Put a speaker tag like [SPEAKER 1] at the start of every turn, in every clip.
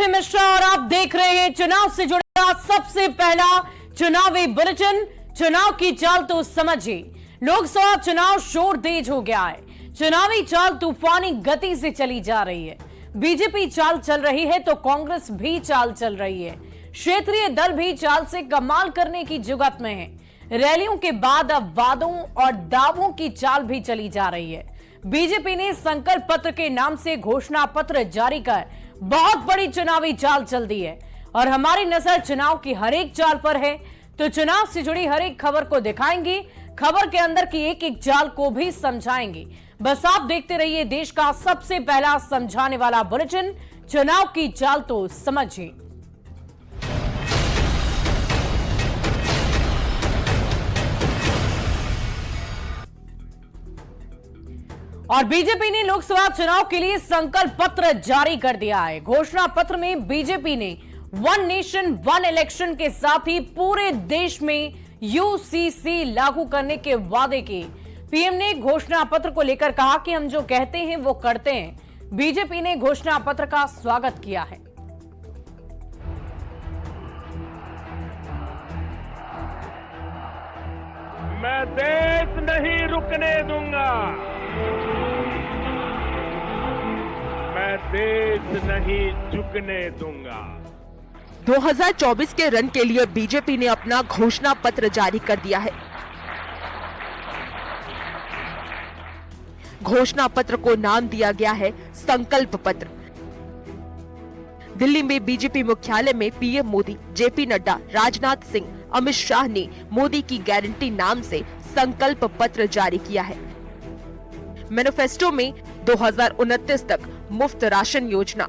[SPEAKER 1] P Mishra और आप देख रहे हैं चुनाव से जुड़ा सबसे पहला चुनावी बुलेटिन। चुनाव की चाल तो समझिए, लोकसभा चुनाव शोर तेज हो गया है। चुनावी चाल तूफानी गति से चली जा रही है। बीजेपी चाल चल रही है तो कांग्रेस भी चाल चल रही है। क्षेत्रीय दल भी चाल से कमाल करने की जुगत में है। रैलियों के बाद अब वादों और दावों की चाल भी चली जा रही है। बीजेपी ने संकल्प पत्र के नाम से घोषणा पत्र जारी कर बहुत बड़ी चुनावी चाल चल दी है और हमारी नजर चुनाव की हर एक चाल पर है, तो चुनाव से जुड़ी हर एक खबर को दिखाएंगे, खबर के अंदर की एक एक चाल को भी समझाएंगे। बस आप देखते रहिए देश का सबसे पहला समझाने वाला बुलेटिन, चुनाव की चाल तो समझिए। और बीजेपी ने लोकसभा चुनाव के लिए संकल्प पत्र जारी कर दिया है। घोषणा पत्र में बीजेपी ने वन नेशन वन इलेक्शन के साथ ही पूरे देश में यूसीसी लागू करने के वादे किए। पीएम ने घोषणा पत्र को लेकर कहा कि हम जो कहते हैं वो करते हैं। बीजेपी ने घोषणा पत्र का स्वागत किया है।
[SPEAKER 2] मैं देश नहीं रुकने दूंगा, मैं देश नहीं झुकने दूंगा।
[SPEAKER 3] 2024 के रन के लिए बीजेपी ने अपना घोषणा पत्र जारी कर दिया है। घोषणा पत्र को नाम दिया गया है संकल्प पत्र। दिल्ली में बीजेपी मुख्यालय में पीएम मोदी, जेपी नड्डा, राजनाथ सिंह, अमित शाह ने मोदी की गारंटी नाम से संकल्प पत्र जारी किया है। मैनिफेस्टो में 2029 तक मुफ्त राशन योजना,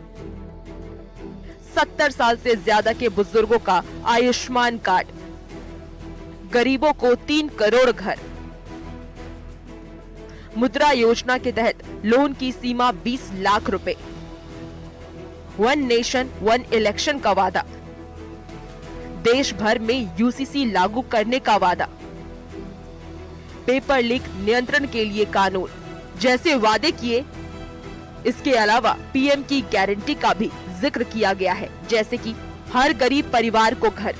[SPEAKER 3] 70 साल से ज्यादा के बुजुर्गों का आयुष्मान कार्ड, गरीबों को 3 करोड़ घर, मुद्रा योजना के तहत लोन की सीमा 20 लाख रुपए, वन नेशन वन इलेक्शन का वादा, देश भर में यूसीसी लागू करने का वादा, पेपर लीक नियंत्रण के लिए कानून जैसे वादे किए। इसके अलावा पीएम की गारंटी का भी जिक्र किया गया है, जैसे कि हर गरीब परिवार को घर,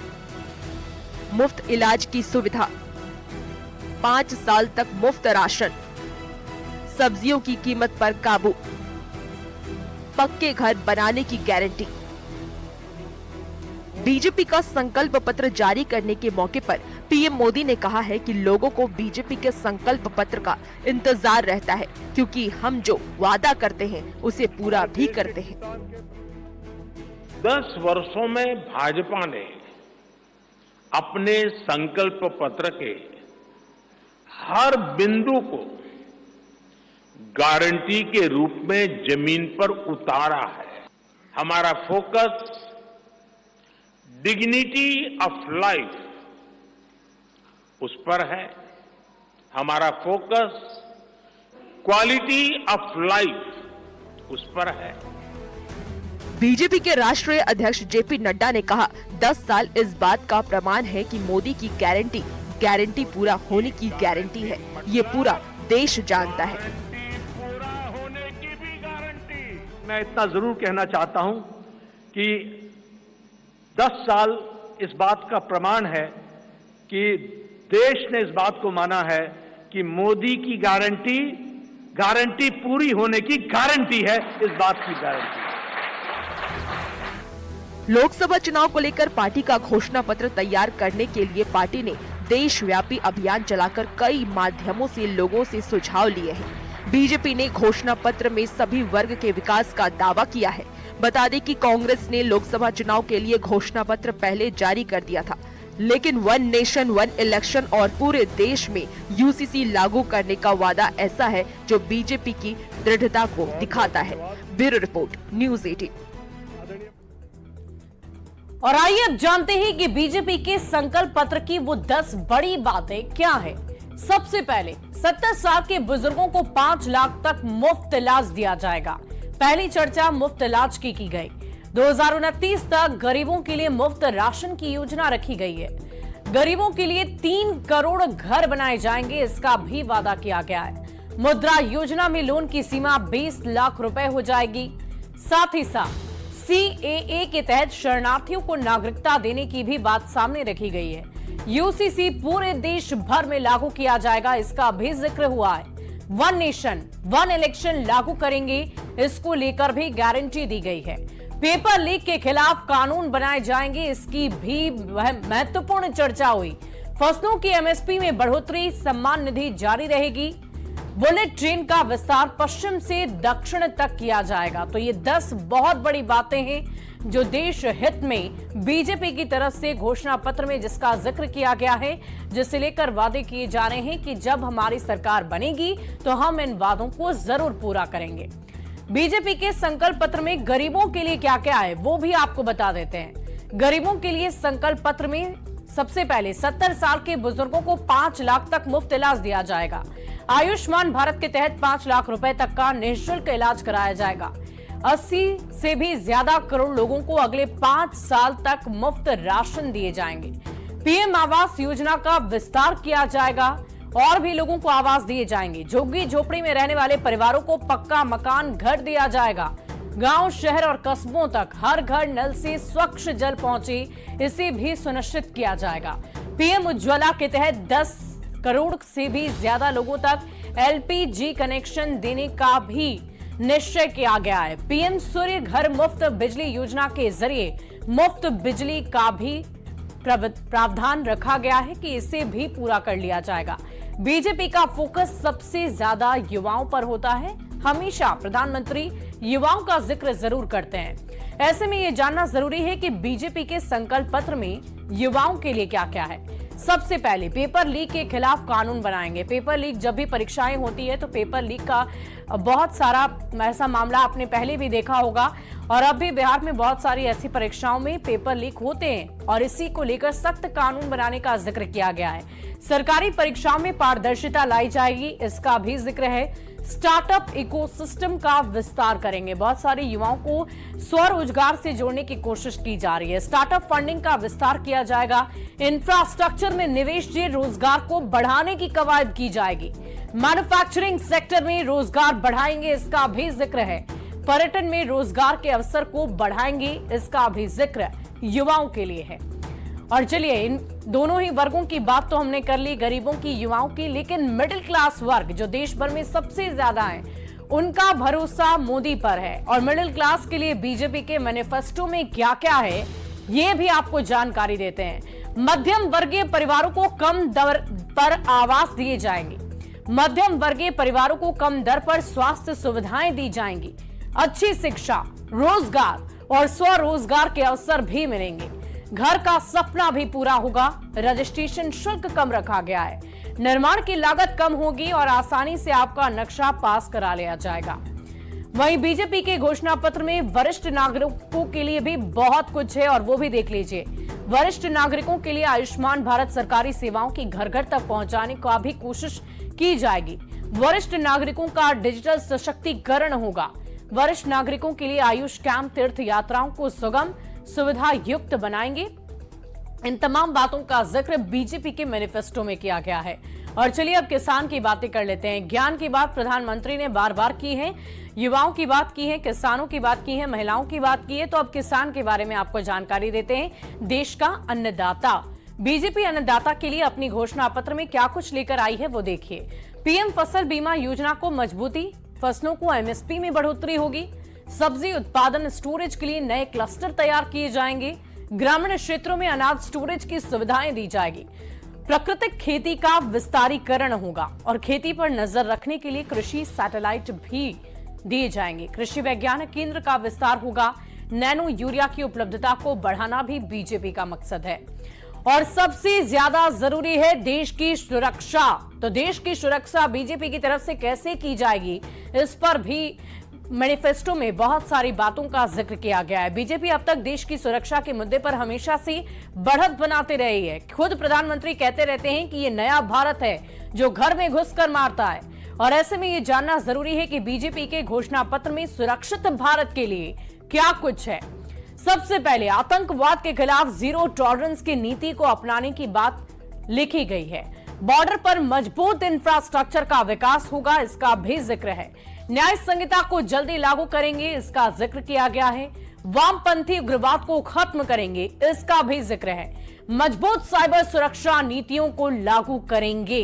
[SPEAKER 3] मुफ्त इलाज की सुविधा, 5 साल तक मुफ्त राशन, सब्जियों की कीमत पर काबू, पक्के घर बनाने की गारंटी। बीजेपी का संकल्प पत्र जारी करने के मौके पर पीएम मोदी ने कहा है कि लोगों को बीजेपी के संकल्प पत्र का इंतजार रहता है, क्योंकि हम जो वादा करते हैं उसे पूरा भी करते हैं।
[SPEAKER 2] 10 वर्षों में भाजपा ने अपने संकल्प पत्र के हर बिंदु को गारंटी के रूप में जमीन पर उतारा है। हमारा फोकस डिग्निटी ऑफ लाइफ उस पर है, हमारा फोकस क्वालिटी ऑफ लाइफ उस पर है।
[SPEAKER 3] बीजेपी के राष्ट्रीय अध्यक्ष जेपी नड्डा ने कहा, 10 साल इस बात का प्रमाण है कि मोदी की गारंटी पूरा होने की गारंटी है। ये पूरा देश जानता है।
[SPEAKER 2] पूरा होने की भी गारंटी।
[SPEAKER 4] मैं इतना जरूर कहना चाहता हूं कि 10 साल इस बात का प्रमाण है कि देश ने इस बात को माना है कि मोदी की गारंटी पूरी होने की गारंटी है। इस बात की गारंटी।
[SPEAKER 3] लोकसभा चुनाव को लेकर पार्टी का घोषणा पत्र तैयार करने के लिए पार्टी ने देशव्यापी अभियान चलाकर कई माध्यमों से लोगों से सुझाव लिए हैं। बीजेपी ने घोषणा पत्र में सभी वर्ग के विकास का दावा किया है। बता दें कि कांग्रेस ने लोकसभा चुनाव के लिए घोषणा पत्र पहले जारी कर दिया था, लेकिन वन नेशन वन इलेक्शन और पूरे देश में यूसीसी लागू करने का वादा ऐसा है जो बीजेपी की दृढ़ता को दिखाता है। Bureau report, news 18।
[SPEAKER 1] और आइए अब जानते हैं कि बीजेपी के संकल्प पत्र की वो 10 बड़ी बातें क्या है। सबसे पहले 70 साल के बुजुर्गों को 5 लाख तक मुफ्त इलाज दिया जाएगा। पहली चर्चा मुफ्त इलाज की गई। 2029 तक गरीबों के लिए मुफ्त राशन की योजना रखी गई है। गरीबों के लिए 3 करोड़ घर बनाए जाएंगे, इसका भी वादा किया गया है। मुद्रा योजना में लोन की सीमा 20 लाख रुपए हो जाएगी। साथ ही साथ CAA के तहत शरणार्थियों को नागरिकता देने की भी बात सामने रखी गई है। UCC पूरे देश भर में लागू किया जाएगा, इसका भी जिक्र हुआ है। वन नेशन वन इलेक्शन लागू करेंगे, इसको लेकर भी गारंटी दी गई है। पेपर लीक के खिलाफ कानून बनाए जाएंगे, इसकी भी महत्वपूर्ण चर्चा हुई। फसलों की MSP में बढ़ोतरी, सम्मान निधि जारी रहेगी। बुलेट ट्रेन का विस्तार पश्चिम से दक्षिण तक किया जाएगा। तो ये 10 बहुत बड़ी बातें हैं जो देश हित में बीजेपी की तरफ से घोषणा पत्र में जिसका जिक्र किया गया है, जिसे लेकर वादे किए जा रहे हैं कि जब हमारी सरकार बनेगी तो हम इन वादों को जरूर पूरा करेंगे। बीजेपी के संकल्प पत्र में गरीबों के लिए क्या क्या है वो भी आपको बता देते हैं। गरीबों के लिए संकल्प पत्र में सबसे पहले 70 साल के बुजुर्गों को 5 लाख तक मुफ्त इलाज दिया जाएगा। आयुष्मान भारत के तहत 5 लाख रुपए तक का निःशुल्क इलाज कराया जाएगा। 80 से भी ज्यादा करोड़ लोगों को अगले 5 साल तक मुफ्त राशन दिए जाएंगे। PM आवास योजना का विस्तार किया जाएगा और भी लोगों को आवास दिए जाएंगे। झुग्गी झोपड़ी में रहने वाले परिवारों को पक्का मकान घर दिया जाएगा। गांव, शहर और कस्बों तक हर घर नल से स्वच्छ जल पहुंचे, इसे भी सुनिश्चित किया जाएगा। PM उज्ज्वला के तहत 10 करोड़ से भी ज्यादा लोगों तक LPG कनेक्शन देने का भी निश्चय किया गया है। PM सूर्य घर मुफ्त बिजली योजना के जरिए मुफ्त बिजली का भी प्रावधान रखा गया है कि इसे भी पूरा कर लिया जाएगा। बीजेपी का फोकस सबसे ज्यादा युवाओं पर होता है। हमेशा प्रधानमंत्री युवाओं का जिक्र जरूर करते हैं। ऐसे में यह जानना जरूरी है कि बीजेपी के संकल्प पत्र में युवाओं के लिए क्या क्या है। सबसे पहले पेपर लीक के खिलाफ कानून बनाएंगे। पेपर लीक जब भी परीक्षाएं होती है तो पेपर लीक का बहुत सारा ऐसा मामला आपने पहले भी देखा होगा और अब भी बिहार में बहुत सारी ऐसी परीक्षाओं में पेपर लीक होते हैं और इसी को लेकर सख्त कानून बनाने का जिक्र किया गया है। सरकारी परीक्षाओं में पारदर्शिता लाई जाएगी, इसका भी जिक्र है। स्टार्टअप इकोसिस्टम का विस्तार करेंगे। बहुत सारे युवाओं को स्वरोजगार से जोड़ने की कोशिश की जा रही है। स्टार्टअप फंडिंग का विस्तार किया जाएगा। इंफ्रास्ट्रक्चर में निवेश से रोजगार को बढ़ाने की कवायद की जाएगी। मैन्युफैक्चरिंग सेक्टर में रोजगार बढ़ाएंगे, इसका भी जिक्र है। पर्यटन में रोजगार के अवसर को बढ़ाएंगे, इसका भी जिक्र युवाओं के लिए है। और चलिए, इन दोनों ही वर्गों की बात तो हमने कर ली, गरीबों की, युवाओं की, लेकिन मिडिल क्लास वर्ग जो देश भर में सबसे ज्यादा है, उनका भरोसा मोदी पर है। और मिडिल क्लास के लिए बीजेपी के मैनिफेस्टो में क्या क्या है ये भी आपको जानकारी देते हैं। मध्यम वर्गीय परिवारों को कम दर पर आवास दिए जाएंगे। मध्यम वर्गीय परिवारों को कम दर पर स्वास्थ्य सुविधाएं दी जाएंगी। अच्छी शिक्षा, रोजगार और स्वरोजगार के अवसर भी मिलेंगे। घर का सपना भी पूरा होगा। रजिस्ट्रेशन शुल्क कम रखा गया है। निर्माण की लागत कम होगी और आसानी से आपका नक्शा पास करा लिया जाएगा। वहीं बीजेपी के घोषणा पत्र में वरिष्ठ नागरिकों के लिए भी बहुत कुछ है और वो भी देख लीजिए। वरिष्ठ नागरिकों के लिए आयुष्मान भारत सरकारी सेवाओं की घर घर तक पहुंचाने का भी कोशिश की जाएगी। वरिष्ठ नागरिकों का डिजिटल सशक्तिकरण होगा। वरिष्ठ नागरिकों के लिए आयुष कैंप तीर्थ यात्राओं को सुगम सुविधा युक्त बनाएंगे। इन तमाम बातों का जिक्र बीजेपी के मैनिफेस्टो में किया गया है। और चलिए अब किसान की बातें कर लेते हैं। ज्ञान की बात प्रधानमंत्री ने बार बार की है, युवाओं की बात की है, किसानों की बात की है, महिलाओं की बात की है। तो अब किसान के बारे में आपको जानकारी देते हैं। देश का अन्नदाता, बीजेपी अन्नदाता के लिए अपनी घोषणा पत्र में क्या कुछ लेकर आई है वो देखिए। PM फसल बीमा योजना को मजबूती, फसलों को MSP में बढ़ोतरी होगी। सब्जी उत्पादन स्टोरेज के लिए नए क्लस्टर तैयार किए जाएंगे। ग्रामीण क्षेत्रों में अनाज स्टोरेज की सुविधाएं दी जाएगी। प्राकृतिक खेती का विस्तारीकरण होगा और खेती पर नजर रखने के लिए कृषि सैटेलाइट भी दिए जाएंगे। कृषि वैज्ञानिक केंद्र का विस्तार होगा। नैनो यूरिया की उपलब्धता को बढ़ाना भी बीजेपी का मकसद है। और सबसे ज्यादा जरूरी है देश की सुरक्षा। तो देश की सुरक्षा बीजेपी की तरफ से कैसे की जाएगी, इस पर भी मैनिफेस्टो में बहुत सारी बातों का जिक्र किया गया है। बीजेपी अब तक देश की सुरक्षा के मुद्दे पर हमेशा से बढ़त बनाते रही है। खुद प्रधानमंत्री कहते रहते हैं कि ये नया भारत है जो घर में घुसकर मारता है। और ऐसे में ये जानना जरूरी है कि बीजेपी के घोषणा पत्र में सुरक्षित भारत के लिए क्या कुछ है। सबसे पहले आतंकवाद के खिलाफ जीरो टॉलरेंस की नीति को अपनाने की बात लिखी गई है। बॉर्डर पर मजबूत इंफ्रास्ट्रक्चर का विकास होगा, इसका भी जिक्र है। न्याय संहिता को जल्दी लागू करेंगे, इसका जिक्र किया गया है। वामपंथी उग्रवाद को खत्म करेंगे, इसका भी जिक्र है। मजबूत साइबर सुरक्षा नीतियों को लागू करेंगे,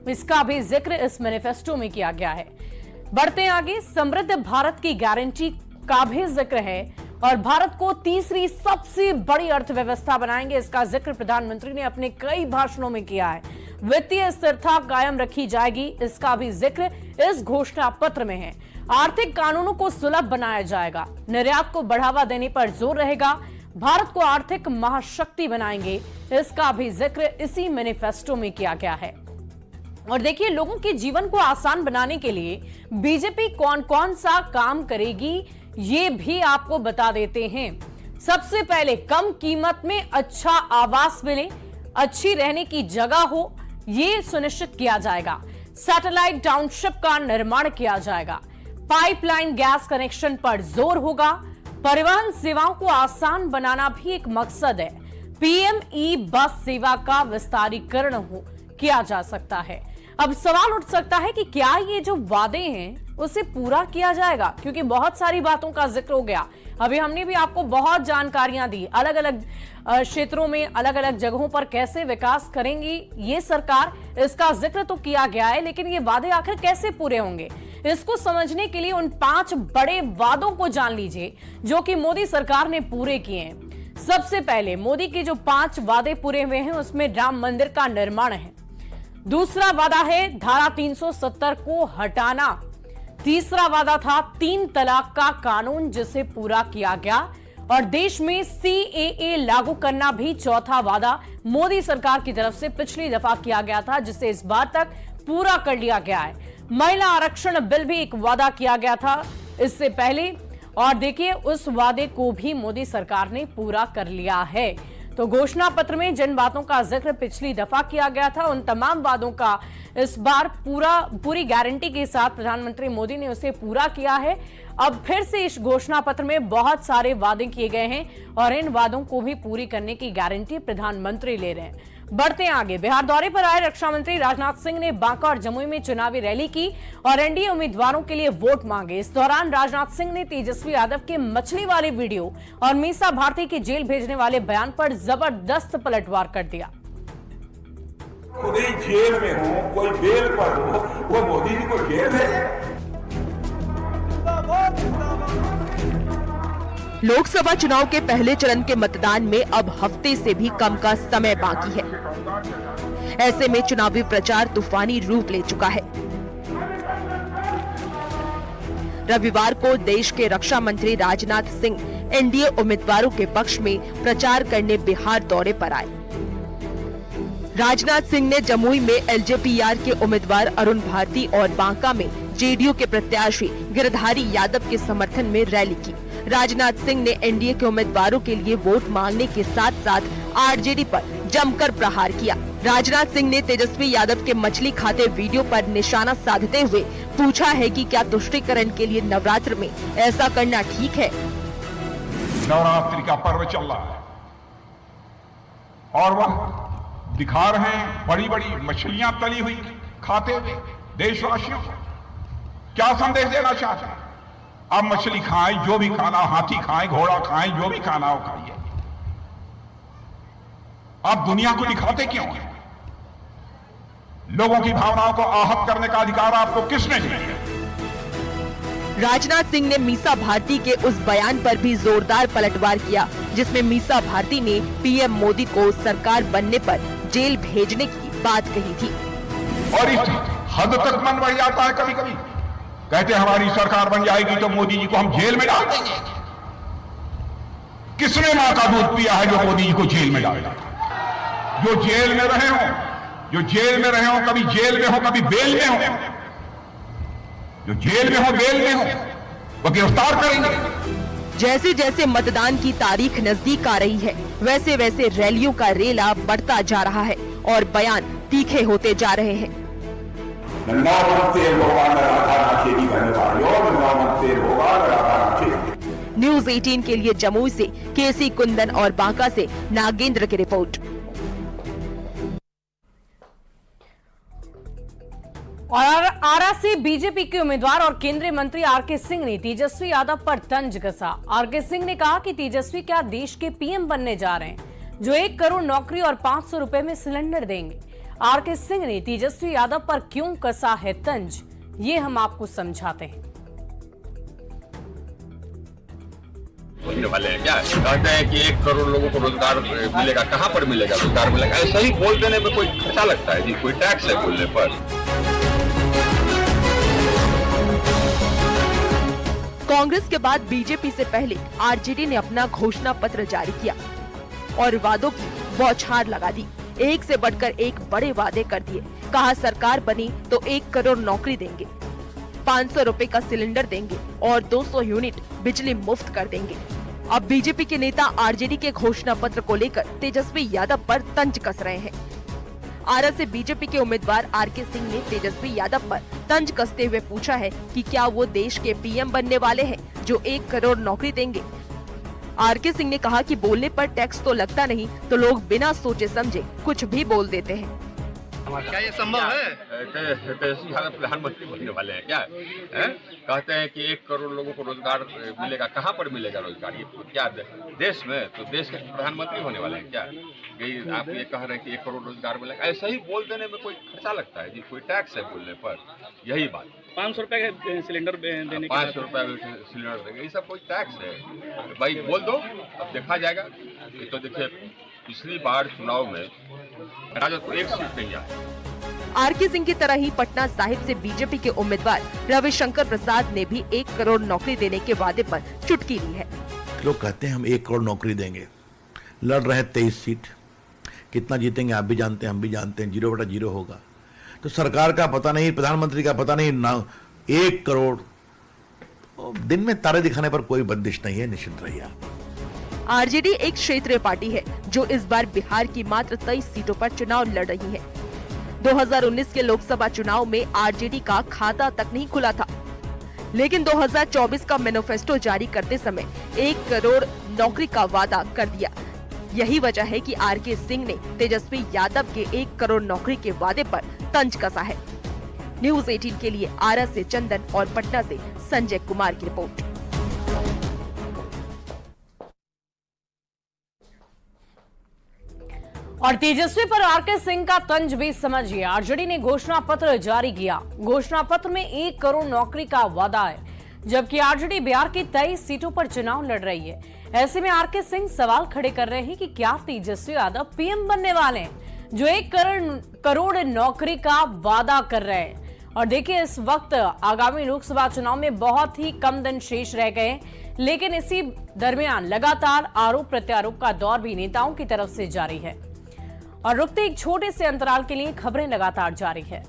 [SPEAKER 1] इसका भी जिक्र इस मैनिफेस्टो में किया गया है। बढ़ते आगे, समृद्ध भारत की गारंटी का भी जिक्र है और भारत को तीसरी सबसे बड़ी अर्थव्यवस्था बनाएंगे, इसका जिक्र प्रधानमंत्री ने अपने कई भाषणों में किया है। वित्तीय स्थिरता कायम रखी जाएगी, इसका भी जिक्र इस घोषणा पत्र में है। आर्थिक कानूनों को सुलभ बनाया जाएगा, निर्यात को बढ़ावा देने पर जोर रहेगा, भारत को आर्थिक महाशक्ति बनाएंगे, इसका भी जिक्र इसी मैनिफेस्टो में किया गया है। और देखिए, लोगों के जीवन को आसान बनाने के लिए बीजेपी कौन कौन सा काम करेगी, ये भी आपको बता देते हैं। सबसे पहले, कम कीमत में अच्छा आवास मिले, अच्छी रहने की जगह हो, ये सुनिश्चित किया जाएगा। सैटेलाइट टाउनशिप का निर्माण किया जाएगा। पाइपलाइन गैस कनेक्शन पर जोर होगा। परिवहन सेवाओं को आसान बनाना भी एक मकसद है। पीएम ई बस सेवा का विस्तारीकरण किया जा सकता है। अब सवाल उठ सकता है कि क्या ये जो वादे हैं उसे पूरा किया जाएगा, क्योंकि बहुत सारी बातों का जिक्र हो गया। अभी हमने भी आपको बहुत जानकारियां दी, अलग अलग क्षेत्रों में अलग अलग जगहों पर कैसे विकास करेंगी ये सरकार, इसका जिक्र तो किया गया है, लेकिन ये वादे आखिर कैसे पूरे होंगे, इसको समझने के लिए उन 5 बड़े वादों को जान लीजिए जो कि मोदी सरकार ने पूरे किए हैं। सबसे पहले, मोदी के जो 5 वादे पूरे हुए हैं उसमें राम मंदिर का निर्माण है। दूसरा वादा है धारा 370 को हटाना। तीसरा वादा था 3 तलाक का कानून, जिसे पूरा किया गया। और देश में CAA लागू करना भी चौथा वादा मोदी सरकार की तरफ से पिछली दफा किया गया था, जिसे इस बार तक पूरा कर लिया गया है। महिला आरक्षण बिल भी एक वादा किया गया था इससे पहले, और देखिए उस वादे को भी मोदी सरकार ने पूरा कर लिया है। तो घोषणा पत्र में जिन बातों का जिक्र पिछली दफा किया गया था, उन तमाम वादों का इस बार पूरी गारंटी के साथ प्रधानमंत्री मोदी ने उसे पूरा किया है। अब फिर से इस घोषणा पत्र में बहुत सारे वादे किए गए हैं और इन वादों को भी पूरी करने की गारंटी प्रधानमंत्री ले रहे हैं। बढ़ते आगे, बिहार दौरे पर आए रक्षा मंत्री राजनाथ सिंह ने बांका और जमुई में चुनावी रैली की और एनडीए उम्मीदवारों के लिए वोट मांगे। इस दौरान राजनाथ सिंह ने तेजस्वी यादव के मछली वाले वीडियो और मीसा भारती के जेल भेजने वाले बयान पर जबरदस्त पलटवार कर दिया।
[SPEAKER 5] खुद ही जेल में हो, कोई बेल पर हो, वो मोदी जी को जेल भेजे।
[SPEAKER 3] लोकसभा चुनाव के पहले चरण के मतदान में अब हफ्ते से भी कम का समय बाकी है। ऐसे में चुनावी प्रचार तूफानी रूप ले चुका है। रविवार को देश के रक्षा मंत्री राजनाथ सिंह एनडीए उम्मीदवारों के पक्ष में प्रचार करने बिहार दौरे पर आए। राजनाथ सिंह ने जमुई में एलजेपीआर के उम्मीदवार अरुण भारती और बांका में जेडीयू के प्रत्याशी गिरधारी यादव के समर्थन में रैली की। राजनाथ सिंह ने एनडीए के उम्मीदवारों के लिए वोट मांगने के साथ साथ आरजेडी पर जमकर प्रहार किया। राजनाथ सिंह ने तेजस्वी यादव के मछली खाते वीडियो पर निशाना साधते हुए पूछा है कि क्या तुष्टीकरण के लिए नवरात्र में ऐसा करना ठीक है।
[SPEAKER 5] नवरात्रि का पर्व चल रहा है और वह दिखा रहे हैं बड़ी बड़ी मछलियां तली हुई खाते हुए देशवासियों को। क्या संदेश देना चाहते हैं? अब मछली खाएं, जो भी खाना, हाथी खाएं, घोड़ा खाएं, जो भी खाना हो खाइए। आप दुनिया को दिखाते क्यों हैं? लोगों की भावनाओं को आहत करने का अधिकार आपको किसने दिया?
[SPEAKER 3] राजनाथ सिंह ने मीसा भारती के उस बयान पर भी जोरदार पलटवार किया, जिसमें मीसा भारती ने पीएम मोदी को सरकार बनने पर जेल भेजने की बात कही थी।
[SPEAKER 5] और इस हद तक मन बढ़ जाता है कभी कभी, कहते हमारी सरकार बन जाएगी तो मोदी जी को हम जेल में डाल देंगे। किसने मां का दूध पिया है जो मोदी जी को जेल में डालेगा? जो जेल में रहे हो, जो जेल में रहे हो, कभी जेल में हो कभी बेल में हो, जो जेल में हो बेल में हो, वो गिरफ्तार करेंगे।
[SPEAKER 3] जैसे जैसे मतदान की तारीख नजदीक आ रही है, वैसे वैसे रैलियों का रेला बढ़ता जा रहा है और बयान तीखे होते जा रहे हैं। न्यूज 18 के लिए जमुई से केसी कुंदन और बांका से नागेंद्र की रिपोर्ट।
[SPEAKER 1] और आरा से बीजेपी के उम्मीदवार और केंद्रीय मंत्री आरके सिंह ने तेजस्वी यादव पर तंज कसा। आरके सिंह ने कहा कि तेजस्वी क्या देश के पीएम बनने जा रहे हैं जो 1 करोड़ नौकरी और 500 रुपए में सिलेंडर देंगे। आरके सिंह ने तेजस्वी यादव पर क्यों कसा है तंज, ये हम आपको समझाते हैं।
[SPEAKER 6] बोलने वाले हैं क्या कहते हैं कि 1 करोड़ लोगों को रोजगार मिलेगा, कहाँ पर मिलेगा रोजगार मिलेगा? ऐसा ही बोल देने में कोई खर्चा लगता है जी? कोई टैक्स है बोलने पर?
[SPEAKER 3] कांग्रेस के बाद बीजेपी से पहले आरजेडी ने अपना घोषणा पत्र जारी किया और वादों की बौछार लगा दी। एक से बढ़कर एक बड़े वादे कर दिए। कहा सरकार बनी तो 1 करोड़ नौकरी देंगे, 500 रुपए का सिलेंडर देंगे और 200 यूनिट बिजली मुफ्त कर देंगे। अब बीजेपी के नेता आरजेडी के घोषणा पत्र को लेकर तेजस्वी यादव पर तंज कस रहे हैं। आरा से बीजेपी के उम्मीदवार आरके सिंह ने तेजस्वी यादव पर तंज कसते हुए पूछा है कि क्या वो देश के पीएम बनने वाले हैं जो 1 करोड़ नौकरी देंगे। आरके सिंह ने कहा कि बोलने पर टैक्स तो लगता नहीं तो लोग बिना सोचे समझे कुछ भी बोल देते हैं।
[SPEAKER 6] क्या ये संभव है? तेजस्वी यादव प्रधानमंत्री बनने वाले हैं क्या? कहते हैं कि 1 करोड़ लोगों को रोजगार मिलेगा, कहाँ पर मिलेगा रोजगार? ये क्या देश में? तो देश के प्रधानमंत्री होने वाले हैं क्या? आप ये कह रहे हैं कि 1 करोड़ रोजगार मिलेगा? ऐसा ही बोल देने में कोई खर्चा लगता है जी? कोई टैक्स है बोलने पर? यही बात।
[SPEAKER 7] 500 रुपए का सिलेंडर देने
[SPEAKER 6] 500 रुपए सिलेंडर देंगे, ये सब कोई टैक्स है भाई? बोल दो, अब देखा जाएगा। ये तो देखिए पिछली बार चुनाव में राजद को 1 सीट नहीं आई।
[SPEAKER 3] आरके सिंह की तरह ही पटना साहिब से बीजेपी के उम्मीदवार रविशंकर प्रसाद ने भी 1 करोड़ नौकरी देने के वादे पर चुटकी ली है।
[SPEAKER 8] लोग कहते हैं हम 1 करोड़ नौकरी देंगे, लड़ रहे 23 सीट, कितना जीतेंगे आप भी जानते हैं, हम भी जानते हैं, 0/0 होगा। तो सरकार का पता नहीं, प्रधानमंत्री का पता नहीं, ना 1 करोड़ दिन में तारे दिखाने पर कोई बंदिश नहीं है, निश्चित रहिए आप।
[SPEAKER 3] आरजेडी एक क्षेत्रीय पार्टी है जो इस बार बिहार की मात्र 23 सीटों पर चुनाव लड़ रही है। 2019 के लोकसभा चुनाव में आरजेडी का खाता तक नहीं खुला था, लेकिन 2024 का मैनिफेस्टो जारी करते समय 1 करोड़ नौकरी का वादा कर दिया। यही वजह है कि आरके सिंह ने तेजस्वी यादव के 1 करोड़ नौकरी के वादे पर तंज कसा है। न्यूज़ 18 के लिए आरा से चंदन और पटना से संजय कुमार की रिपोर्ट।
[SPEAKER 1] और तेजस्वी पर आरके सिंह का तंज भी समझिए। आरजेडी ने घोषणा पत्र जारी किया। घोषणा पत्र में 1 करोड़ नौकरी का वादा है, जबकि आरजेडी बिहार की 23 सीटों पर चुनाव लड़ रही है। ऐसे में आरके सिंह सवाल खड़े कर रहे हैं कि क्या तेजस्वी यादव पीएम बनने वाले हैं जो 1 करोड़ नौकरी का वादा कर रहे हैं। और देखिए, इस वक्त आगामी लोकसभा चुनाव में बहुत ही कम दिन शेष रह गए, लेकिन इसी दरमियान लगातार आरोप प्रत्यारोप का दौर भी नेताओं की तरफ से जारी है। और रुकते एक छोटे से अंतराल के लिए खबरें लगातार जारी है।